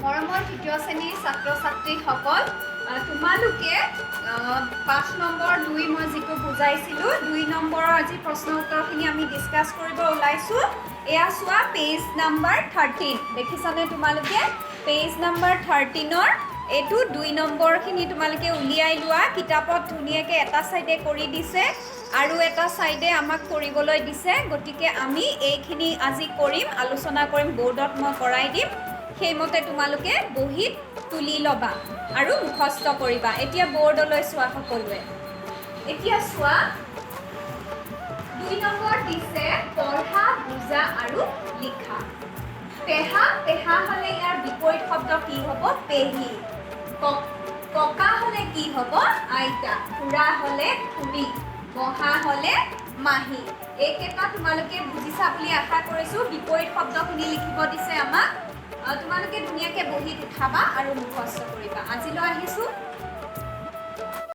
মৰমৰ তৃতীয় শ্ৰেণীৰ ছাত্ৰ ছাত্ৰীসকল তোমালোকে 5 নম্বৰ 2 মই যিটো বুজাইছিলোঁ 2 নম্বৰৰ আজি প্ৰশ্ন উত্তৰখিনি আমি ডিছকাছ কৰিব ওলাইছোঁ। এয়া চোৱা পেজ নাম্বাৰ 13 দেখিছানে তোমালোকে পেজ নাম্বাৰ 13ৰ এইটো 2 নম্বৰখিনি তোমালোকে উলিয়াই লোৱা। কিতাপত ধুনীয়াকৈ এটা ছাইডে কৰি দিছে আৰু এটা ছাইডে আমাক কৰিবলৈ দিছে। গতিকে আমি এইখিনি আজি কৰিম, আলোচনা কৰিম, বৰ্ডত মই কৰাই দিম। সেইমতে তোমালোকে বহীত তুলি ল'বা আৰু মুখস্থ কৰিবা। এতিয়া বৰ্ডলৈ চোৱা সকলোৱে। এতিয়া চোৱা 2 নম্বৰ দিছে পঢ়া, বুজা আৰু লিখা। পেহা হ'লে ইয়াৰ বিপৰীত শব্দ কি হ'ব? পেহী। ককা হ'লে কি হ'ব? আইতা। খুৰা হ'লে খুৰী। মহা হ'লে মাহী। এইকেইটা তোমালোকে বুজিছা বুলি আশা কৰিছোঁ। বিপৰীত শব্দখিনি লিখিব দিছে আমাক। তোমালোকে ধুনীয়াকৈ বহীত উঠাবা আৰু মুখস্থ কৰিবা। আজিলৈ আহিছোঁ।